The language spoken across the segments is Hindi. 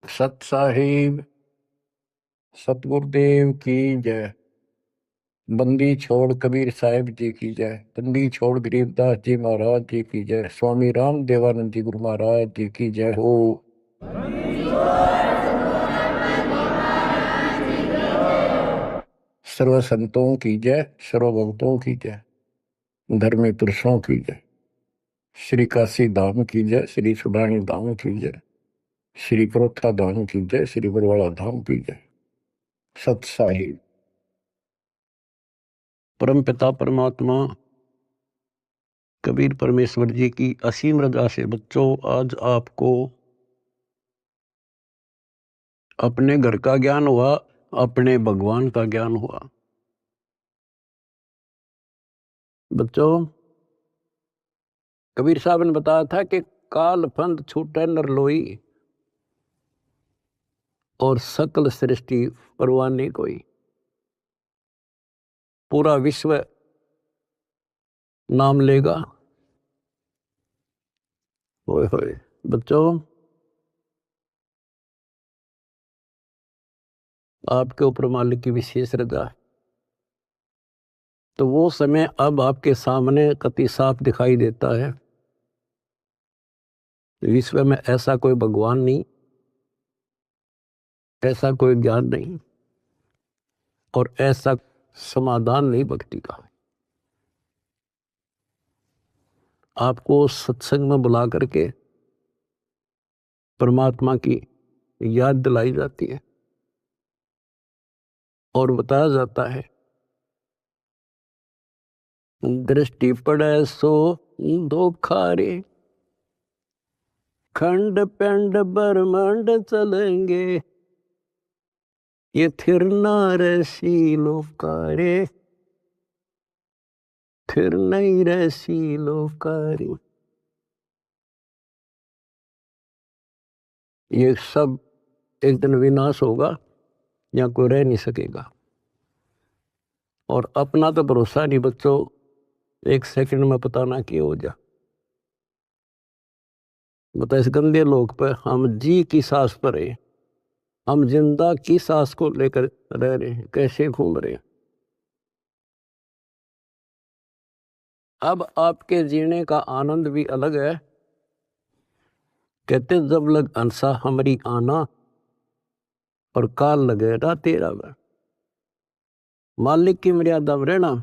सत साहिब सतगुरुदेव की जय। बंदी छोड़ कबीर साहिब जी की जय। बंदी छोड़ गरीबदास जी महाराज जी की जय। स्वामी राम देवानंद जी गुरु महाराज जी की जय हो। सर्व संतों की जय, सर्व भक्तों की जय, धर्मी पुरुषों की जय। श्री काशी धाम की जय, श्री सुडानी धाम की जय, श्री प्रोथा धाम की जय, श्री बरवाड़ा धाम की जय। सत साहिब। परम पिता परमात्मा कबीर परमेश्वर जी की असीम रजा से बच्चों, आज आपको अपने घर का ज्ञान हुआ, अपने भगवान का ज्ञान हुआ। बच्चों, कबीर साहब ने बताया था कि काल फंद छूटे नर लोई और सकल सृष्टि परवाह नहीं कोई। पूरा विश्व नाम लेगा। होए होए बच्चों, आपके ऊपर मालिक की विशेष रजा है। तो वो समय अब आपके सामने कति साफ दिखाई देता है। विश्व में ऐसा कोई भगवान नहीं, ऐसा कोई ज्ञान नहीं और ऐसा समाधान नहीं भक्ति का। आपको सत्संग में बुला करके परमात्मा की याद दिलाई जाती है और बताया जाता है, दृष्टि पड़े सो धोखा रे, खंड पिंड ब्रह्मांड चलेंगे, ये थिर नारसी लोकारे, थिर नहीं रसी लोकारे। ये सब एक दिन विनाश होगा, या कोई रह नहीं सकेगा। और अपना तो भरोसा नहीं बच्चों, एक सेकंड में पता ना क्या हो जा। बता, इस गंदे लोक पर हम जी की सांस पर है, हम जिंदा की सांस को लेकर रह रहे हैं, कैसे घूम रहे हैं। अब आपके जीने का आनंद भी अलग है। कहते जब लग अंसा हमारी आना और काल लगे ना तेरा वह, मालिक की मर्यादा में रहना।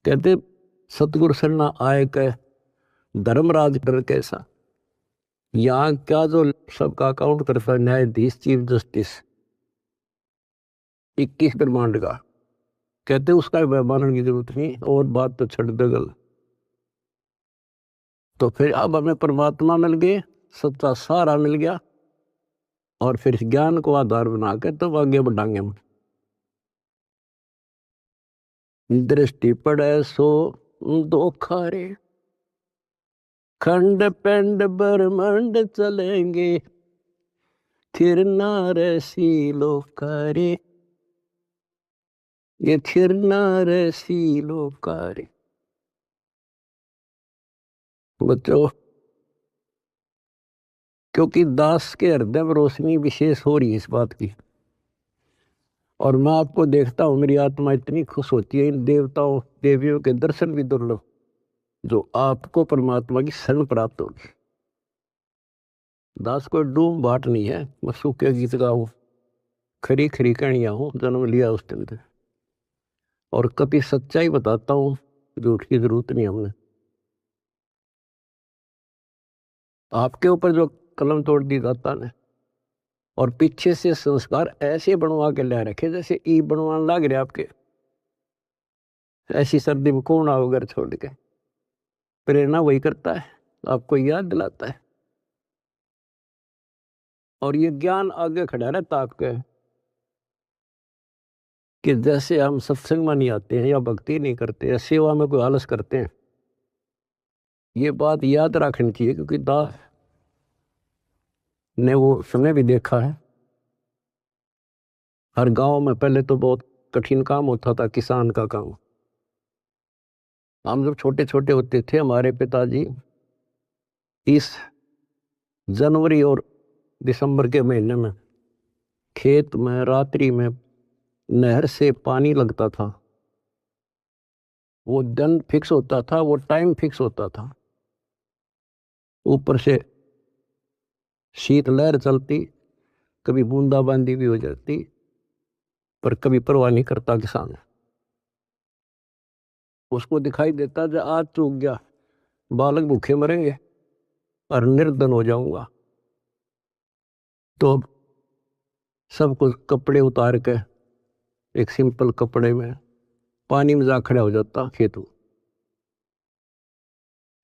कहते सतगुरु सरना आए कह धर्मराज डर कैसा। यहाँ क्या जो सबका अकाउंट करता है, न्यायाधीश चीफ जस्टिस 21 ब्रह्मांड का, कहते उसका मानने की जरूरत नहीं, और बात तो छड़ दगल। तो फिर अब हमें परमात्मा मिल गए, सच्चा सारा मिल गया, और फिर ज्ञान को आधार बना के तब आगे बढ़ाएंगे हम। दृष्टि पड़े सो धोखा रे, खंड पिंड ब्रह्मांड चलेंगे, थिर नारसी लोकारे, ये थिर नारसी लोकारे। बच्चों, क्योंकि दास के हृदय में रोशनी विशेष हो रही है इस बात की, और मैं आपको देखता हूं, मेरी आत्मा इतनी खुश होती है इन देवताओं देवियों के दर्शन भी दुर्लभ, जो आपको परमात्मा की शरण प्राप्त होगी। दास कोई डूम बाट नहीं है, मैं सूखे गीत गाऊं, खरी खरी कहानियां हूं, जन्म लिया उस दिन से, और कभी सच्चाई बताता हूं, झूठ की जरूरत नहीं हमने। आपके ऊपर जो कलम तोड़ दी दाता ने, और पीछे से संस्कार ऐसे बनवा के ले रखे जैसे ई बनवाने लग रहे आपके। ऐसी सर्दी में कौन आओ घर छोड़ के। प्रेरणा वही करता है, आपको याद दिलाता है, और ये ज्ञान आगे खड़ा रहता आपके, कि जैसे हम सत्संग में नहीं आते हैं, या भक्ति नहीं करते, या सेवा में कोई आलस करते हैं। ये बात याद रखनी चाहिए, क्योंकि दास ने वो समय भी देखा है। हर गांव में पहले तो बहुत कठिन काम होता था, किसान का काम। हम जब छोटे छोटे होते थे, हमारे पिताजी इस जनवरी और दिसंबर के महीने में खेत में रात्रि में नहर से पानी लगता था। वो दिन फिक्स होता था, वो टाइम फिक्स होता था। ऊपर से शीतलहर चलती, कभी बूंदाबांदी भी हो जाती, पर कभी परवाह नहीं करता किसान। उसको दिखाई देता जो आज चूक गया, बालक भूखे मरेंगे और निर्धन हो जाऊंगा। तो सब कुछ कपड़े उतार के एक सिंपल कपड़े में पानी में जा खड़ा हो जाता खेतों,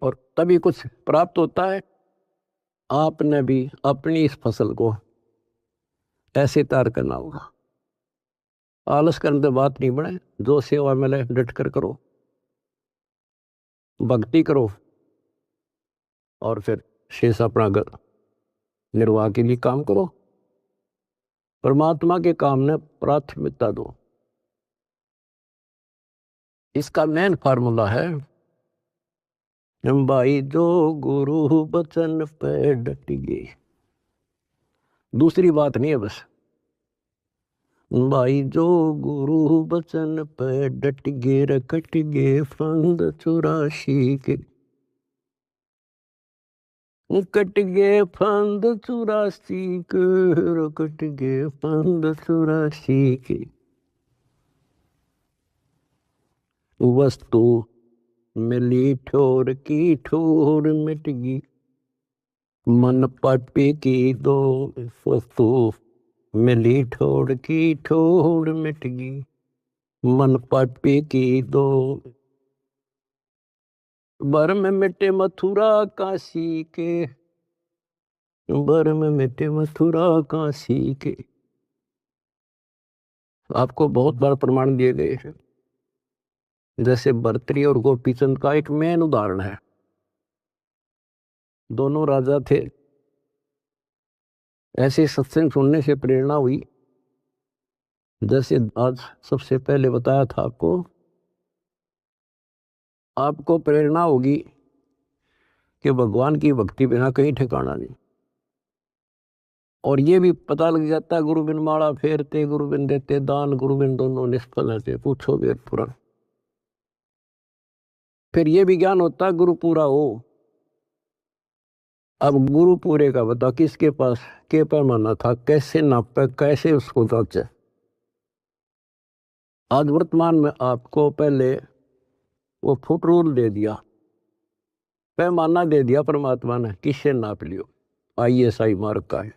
और तभी कुछ प्राप्त होता है। आपने भी अपनी इस फसल को ऐसे तैयार करना होगा। आलस करने से बात नहीं बने, जो सेवा मिले डट कर करो, भक्ति करो, और फिर शेष अपना निर्वाह के लिए काम करो। परमात्मा के काम में प्राथमिकता दो। इसका मेन फार्मूला है, भाई जो गुरु बचन पे डट गए। दूसरी बात नहीं है बस, भाई जो गुरु बचन पे डट गे रकट गे फंद 84 के, कट गे फंद 84 के, रकट गे फंद 84 के। वस्तु मिली ठोर की ठोर मिट गई, मन पापी की दो। वस्तु मिली ठोर की ठोर मिट गई, मन पापी की दो। बर में मिटे मथुरा काशी के, बर में मिटे मथुरा काशी के। आपको बहुत बार प्रमाण दिए गए हैं। जैसे भर्तृहरि और गोपीचंद का एक मेन उदाहरण है। दोनों राजा थे। ऐसे सत्संग सुनने से प्रेरणा हुई, जैसे आज सबसे पहले बताया था आपको प्रेरणा होगी कि भगवान की भक्ति बिना कहीं ठिकाना नहीं। और ये भी पता लग जाता है, गुरु बिन माला फेरते गुरु बिन देते दान, गुरु बिन दोनों निष्फल रहते, पूछो वेद पुराण। फिर ये भी ज्ञान होता है गुरु पूरा हो। अब गुरु पूरे का बता, किसके पास के पैमाना था, कैसे नापे, कैसे उसको जांचे। आज वर्तमान में आपको पहले वो फुट रूल दे दिया, पैमाना दे दिया परमात्मा ने, किससे नाप लियो। ISI मार्क का है।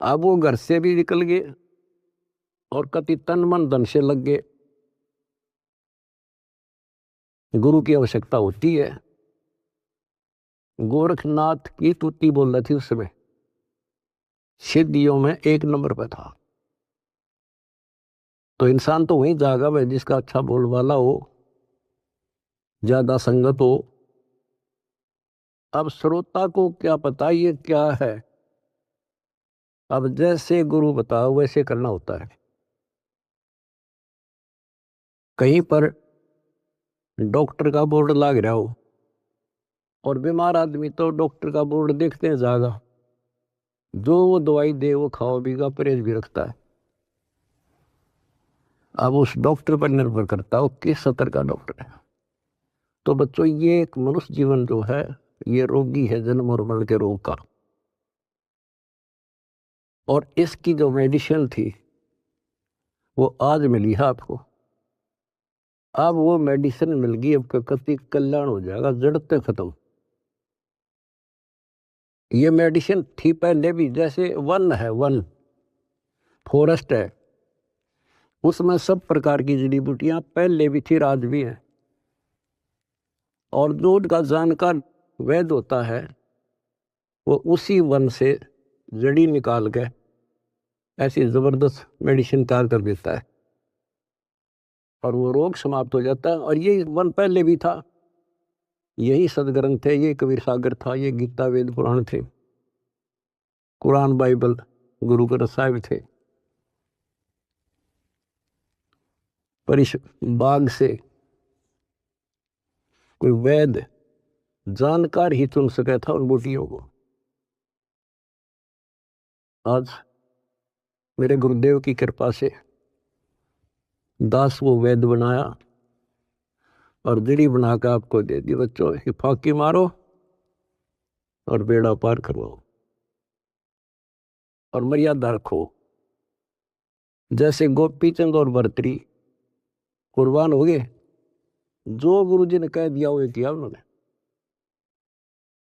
अब वो घर से भी निकल गए और कति तन मन धन से लग गए। गुरु की आवश्यकता होती है। गोरखनाथ की तुति बोल रही थी उस समय, सिद्धियों में 1 नंबर पर था। तो इंसान तो वहीं जागा भाई जिसका अच्छा बोलवाला हो, ज्यादा संगत हो। अब श्रोता को क्या पता ये क्या है। अब जैसे गुरु बताओ वैसे करना होता है। कहीं पर डॉक्टर का बोर्ड लग रहा हो और बीमार आदमी तो डॉक्टर का बोर्ड देखते हैं ज्यादा, जो वो दवाई दे वो खाओ बीगा, परहेज भी रखता है। अब उस डॉक्टर पर निर्भर करता हो किस स्तर का डॉक्टर है। तो बच्चों, ये एक मनुष्य जीवन जो है ये रोगी है, जन्म और मरण के रोग का। और इसकी जो मेडिसिन थी वो आज मिली है आपको। अब वो मेडिसिन मिल गई, अब कति कल्याण हो जाएगा, जड़ते खत्म। ये मेडिसिन थी पहले भी, जैसे वन है, वन फॉरेस्ट है, उसमें सब प्रकार की जड़ी बूटियां पहले भी थी, आज भी है। और जो उनका जानकार वैद्य होता है वो उसी वन से जड़ी निकाल के ऐसी जबरदस्त मेडिसिन तैयार कर देता है और वो रोग समाप्त हो जाता है। और ये वन पहले भी था, यही सदग्रंथ थे, ये कबीर सागर था, ये गीता वेद पुराण थे, कुरान बाइबल गुरु ग्रंथ साहिब थे। पर इस बाग से कोई वैद्य जानकार ही चुन सका था उन बूटियों को। आज मेरे गुरुदेव की कृपा से दास वो वैद बनाया और जड़ी बनाकर आपको दे दी। बच्चों ये फाकी मारो और बेड़ा पार करवाओ और मर्यादा रखो। जैसे गोपी चंद और भर्तरी कुर्बान हो गए, जो गुरु जी ने कह दिया वो किया उन्होंने।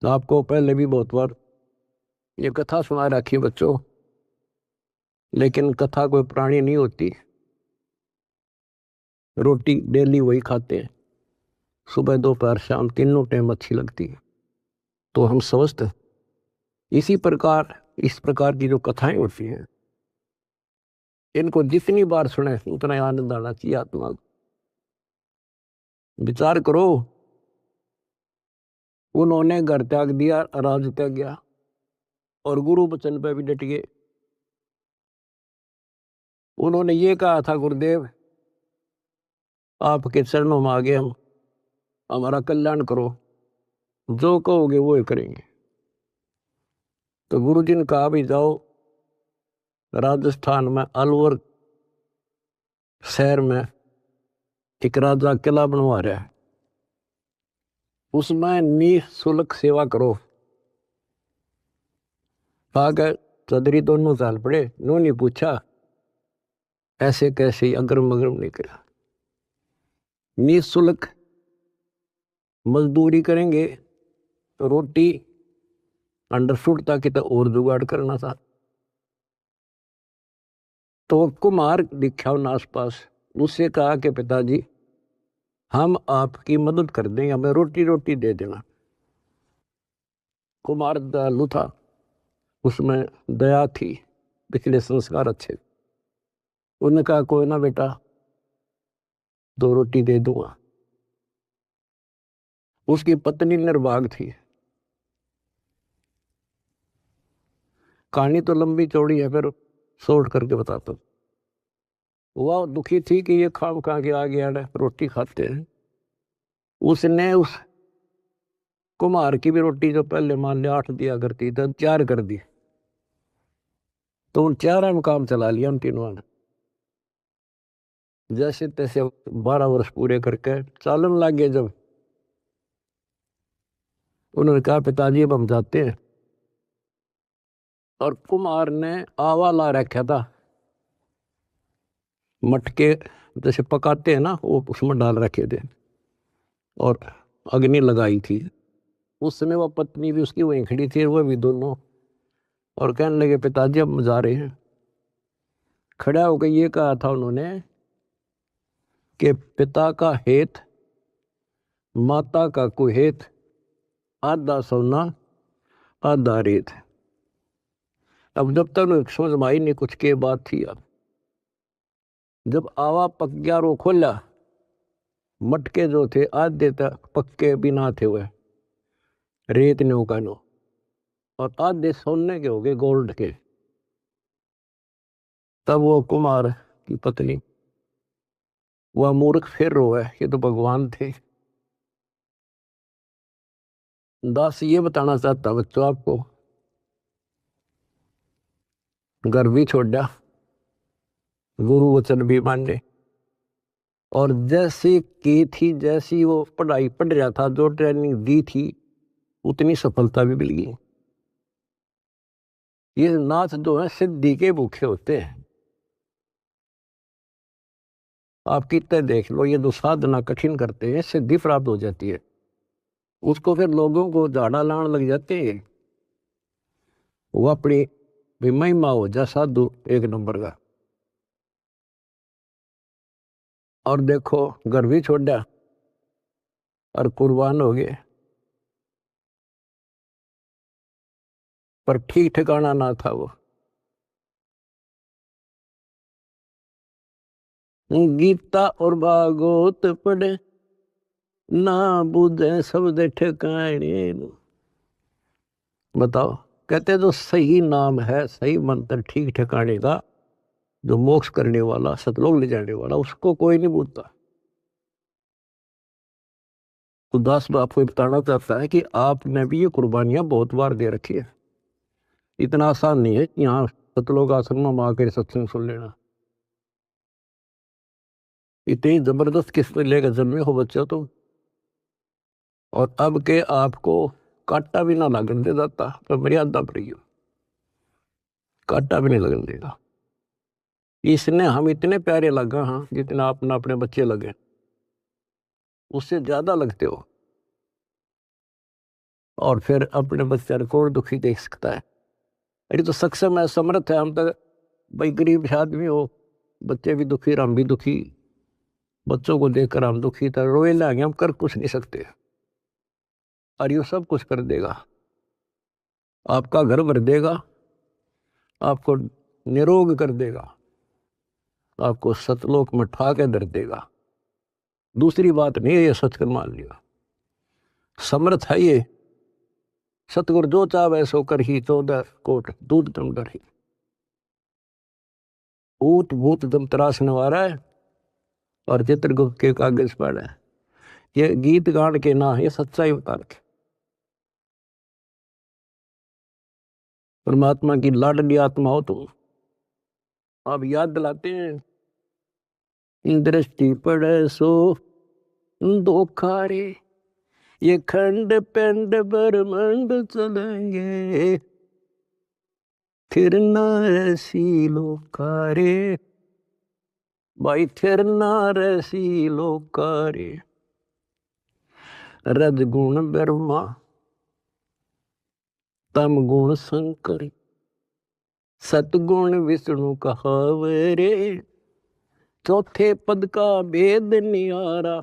आपको पहले भी बहुत बार ये कथा सुना रखी है बच्चों, लेकिन कथा कोई प्राणी नहीं होती। रोटी डेली वही खाते हैं, सुबह दोपहर शाम तीनों टाइम अच्छी लगती है। तो हम समझते इसी प्रकार इस प्रकार की जो कथाएं होती हैं, इनको जितनी बार सुने उतना आनंद आना चाहिए आत्मा को। विचार करो, उन्होंने घर त्याग दिया, राज त्याग गया और गुरु वचन पे भी डट गए। उन्होंने ये कहा था, गुरुदेव आपके चरणों में आगे हम, हमारा कल्याण करो, जो कहोगे वो ही करेंगे। तो गुरु जी ने कहा भी जाओ राजस्थान में अलवर शहर में एक राजा किला बनवा रहा है, उसमें निःशुल्क सेवा करो। आगे चौधरी दोनों साल पड़े, उन्होंने पूछा ऐसे कैसे, अगरम अगरम नहीं करा। निःशुल्क मजदूरी करेंगे, रोटी अंडरस्टूड, ताकि तो और जुगाड़ करना था। तो कुमार दिखा उन आसपास, उससे कहा कि पिताजी हम आपकी मदद कर देंगे, हमें रोटी रोटी दे देना। कुमार दयालु था, उसमें दया थी, पिछले संस्कार अच्छे। उन्होंने कहा कोई ना बेटा, 2 रोटी दे दूंगा। उसकी पत्नी निर्भाग थी। कहानी तो लंबी चौड़ी है, फिर शॉर्ट करके बताता हूँ। वह दुखी थी कि ये खाम खा के आ गया, रोटी खाते हैं। उसने उस कुम्हार की भी रोटी जो पहले मान लिया 8 दिया करती तो 4 कर दी। तो उन 4 में काम चला लिया उन तीनों ने। जैसे तैसे 12 वर्ष पूरे करके चालन लग गए। जब उन्होंने कहा पिताजी अब हम जाते हैं, और कुम्हार ने आवा ला रखा था, मटके जैसे पकाते हैं ना, वो उसमें डाल रखे थे और अग्नि लगाई थी। उस समय वह पत्नी भी उसकी वहीं खड़ी थी, वह भी दोनों, और कहने लगे पिताजी अब जा रहे हैं। खड़ा होकर ये कहा था उन्होंने कि पिता का हेत माता का कुहेत, आधा सोना आधा रेत। अब जब तक समझ में आई नहीं कुछ के बात थी। अब जब आवा पक गया रो खोला, मटके जो थे आधे तक पक्के बिना थे, वह रेत ने उकानो, और आधे सोने के हो गए, गोल्ड के। तब वो कुमार की पत्नी, वह मूर्ख फिर रोए, ये तो भगवान थे। दास ये बताना चाहता बच्चों आपको, घर भी छोड़ा, गुरु वचन भी माने, और जैसी की थी, जैसी वो पढ़ाई पढ़ रहा था, जो ट्रेनिंग दी थी, उतनी सफलता भी मिल गई। ये नाथ जो है सिद्धि के भूखे होते हैं। आप कितने देख लो, ये जो साधना कठिन करते हैं, सिद्धि प्राप्त हो जाती है, उसको फिर लोगों को झाड़ा लाने लग जाते हैं। वो अपनी भी महिमा हो जा साधु एक नंबर का। और देखो घर भी छोड़ा और कुर्बान हो गए, पर ठीक ठिकाना ना था। वो गीता और भागवत पढ़े ना बुझे शब्द ठिकाने। बताओ, कहते जो सही नाम है, सही मंत्र ठीक ठिकाने का, जो मोक्ष करने वाला, सतलोक ले जाने वाला, उसको कोई नहीं पूछता। तो दास आपको बताना चाहता है कि आपने भी ये कुर्बानियां बहुत बार दे रखी है। इतना आसान नहीं है कि यहाँ सतलोक आश्रम में आकर सत्संग सुन लेना। इतनी जबरदस्त किस्मत लेकर जन्मे हो बच्चा तुम, और अब के आपको कांटा भी ना लगन दे जाता तो मर्यादा पर ही हो, कांटा भी नहीं लगन देगा। इसने हम इतने प्यारे लगा, हाँ, जितना अपना अपने बच्चे लगे, उससे ज्यादा लगते हो। और फिर अपने बच्चे को कौन दुखी देख सकता है? अरे तो सक्षम है, समर्थ है। हम तो भाई गरीब आदमी हो, बच्चे भी दुखी, हम भी दुखी, बच्चों को देखकर हम दुखी था, रोए लागे, हम कर कुछ नहीं सकते। और ये सब कुछ कर देगा, आपका घर भर देगा, आपको निरोग कर देगा, आपको सतलोक में ठा के धर देगा। दूसरी बात नहीं है, ये सच कर मान लिया, समर्थ है ये। सतगुरु जो चाहे सो कर ही, 14 कोट दूध दम डर ही। ऊट भूत दम त्रास नवारा है, और चित्रगुप्त के कागज पर है। ये गीत गान के ना, ये सच्चाई बता रखे। परमात्मा की लाडली आत्मा हो तुम। आप याद दिलाते हैं, दृष्टि पड़े सो धोखा रे, ये खंड पिंड ब्रह्मांड चलेंगे, फिर ना ऐसी लोकारे, भाई फिर ना ऐसी लोकारे। रज गुण ब्रह्मा, तम गुण शंकर, सतगुण विष्णु कहावरे, चौथे पद का भेद नियारा,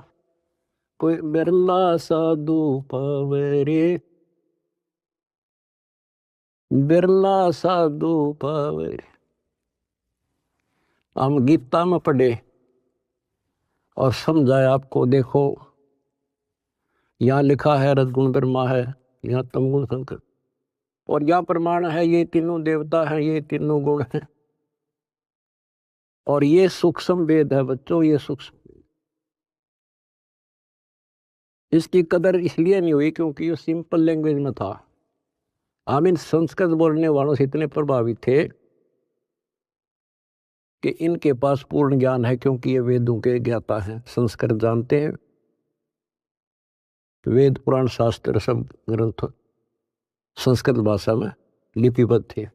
कोई बिरला साधु पावरे, बिरला साधु पावरे। हम गीता में पढ़े और समझाए आपको, देखो यहाँ लिखा है रजगुण ब्रह्मा है, यहाँ तमगुण शंकर, और यहाँ प्रमाण है ये तीनों देवता हैं, ये तीनों गुण हैं। और ये सूक्ष्म वेद है बच्चों, ये सूक्ष्म। इसकी कदर इसलिए नहीं हुई क्योंकि ये सिंपल लैंग्वेज में था। हम इन संस्कृत बोलने वालों से इतने प्रभावित थे कि इनके पास पूर्ण ज्ञान है, क्योंकि ये वेदों के ज्ञाता हैं, संस्कृत जानते हैं। वेद पुराण शास्त्र सब ग्रंथ संस्कृत भाषा में लिपिबद्ध थे।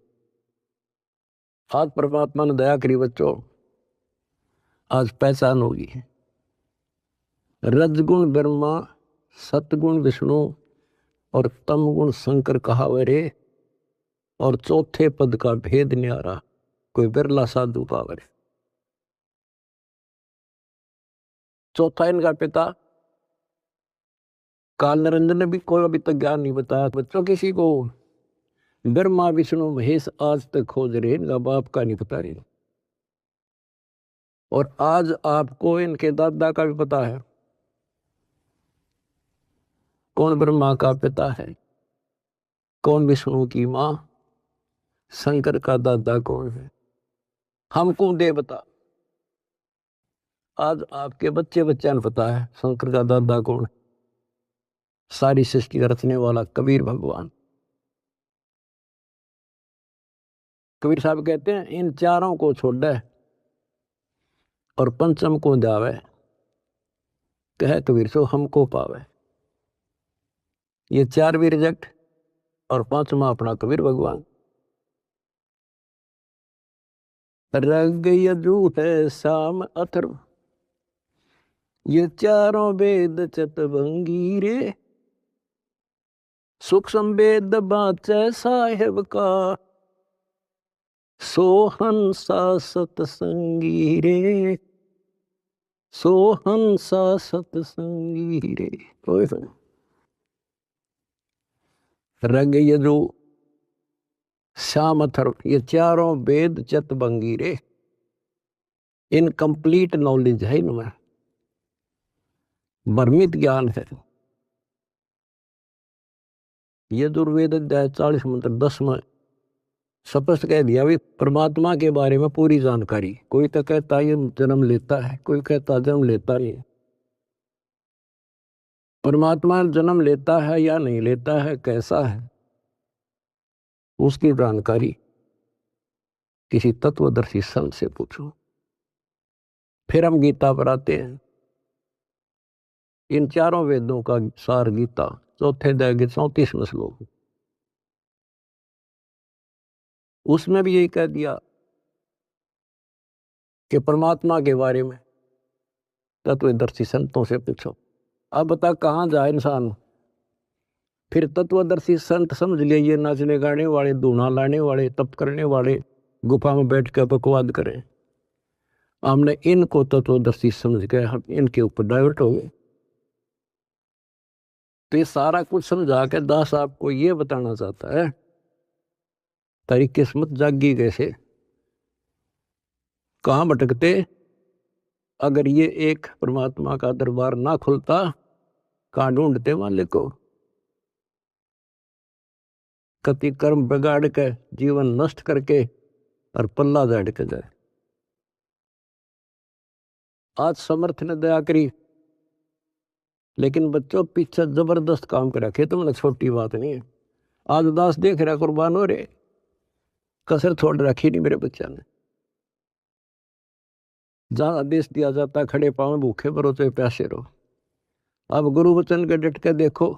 आज परमात्मा ने दया करी बच्चों, आज पहचान होगी। रजगुण ब्रह्मा, सतगुण विष्णु और तमगुण शंकर कहावरे, और चौथे पद का भेद न्यारा, कोई बिरला साधु पावरे। चौथा इनका पिता काल निरंजन ने भी कोई अभी तक ज्ञान नहीं बताया बच्चों किसी को। ब्रह्मा विष्णु महेश आज तक खोज रहे, इनका बाप का नहीं पता रहे। और आज आपको इनके दादा का भी पता है, कौन ब्रह्मा का पिता है, कौन विष्णु की माँ, शंकर का दादा कौन है, हमको दे बता। आज आपके बच्चे बच्चा ने पता है शंकर का दादा कौन है। सारी सृष्टि का रचने वाला कबीर भगवान। कबीर साहब कहते हैं, इन चारों को छोड़े और पंचम को जावे, कहे कबीर सो हमको पावे। ये चार भी रिजेक्ट, और पांचवा अपना कबीर भगवान। रग यजु है शाम अथर्व, ये चारों वेद चतवंगी रे, सूक्ष्म वेद बाचे साहेब का, सोहंसा सतसंगी रे, सोहंसा सतसंगी रे। रग यजु श्याम अथर्व, ये चारों वेद चतवंगी रे, इनकम्प्लीट नॉलेज है इनमें, भ्रमित ज्ञान है। यजुर्वेद अध्याय 40 मंत्र 10 में स्पष्ट कह दिया भी परमात्मा के बारे में पूरी जानकारी। कोई तो कहता है ये जन्म लेता है, कोई कहता जन्म लेता नहीं है। परमात्मा जन्म लेता है या नहीं लेता है, कैसा है, उसकी जानकारी किसी तत्वदर्शी संत से पूछो। फिर हम गीता पर आते हैं। इन चारों वेदों का सार गीता, चौथे अध्याय के 34वें श्लोक, उसमें भी यही कह दिया कि परमात्मा के बारे में तत्वदर्शी संतों से पूछो। अब बता कहाँ जाए इंसान। फिर तत्वदर्शी संत समझ लिए ये नाचने गाने वाले, धूना लाने वाले, तप करने वाले, गुफा में बैठ कर बकवाद करें। हमने इनको तत्वदर्शी समझ गए, हम इनके ऊपर डाइवर्ट हो गए। तो ये सारा कुछ समझा के दास आपको ये बताना चाहता है तारी किस्मत जागी कैसे, कहाँ भटकते। अगर ये एक परमात्मा का दरबार ना खुलता, कहाँ ढूंढते मालिक को। कति कर्म बिगाड़ के जीवन नष्ट करके और पल्ला झाड़ के जाए। आज समर्थ ने दया करी, लेकिन बच्चों पीछे जबरदस्त काम कर रखे, तो मतलब छोटी बात नहीं है। आज दास देख रहा कुर्बान हो रहे, कसर छोड़ रखी नहीं मेरे बच्चा ने। जहां आदेश दिया जाता खड़े पांव भूखे भरो चाहे प्यासे रहो। अब गुरु वचन के डट के देखो,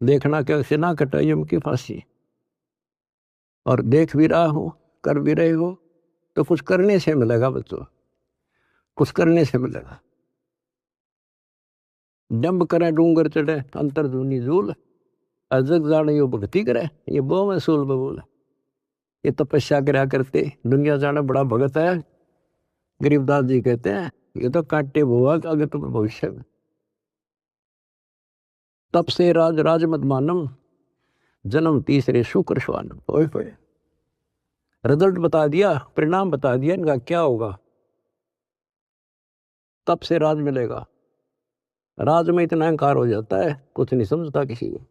देखना कैसे ना कटाई उनकी फांसी। और देख भी रहा हो, कर भी रहे हो, तो कुछ करने से मिलेगा बच्चों, कुछ करने से मिलेगा। डंब करे डूंगर चढ़े अंतर दूनी झूल, अजग जाने यो भक्ति करे ये बो में सूल बबूल। ये तपस्या करा करते दुनिया जाना बड़ा भगत है। गरीबदास जी कहते हैं ये तो काटे बुआ आगे तुम भविष्य में। तप से राज राज मत मानम, जन्म तीसरे शुक्र श्वानम। ओए होए, रिजल्ट बता दिया, परिणाम बता दिया इनका क्या होगा। तप से राज मिलेगा। राज में इतना अहंकार हो जाता है, कुछ नहीं समझता किसी को।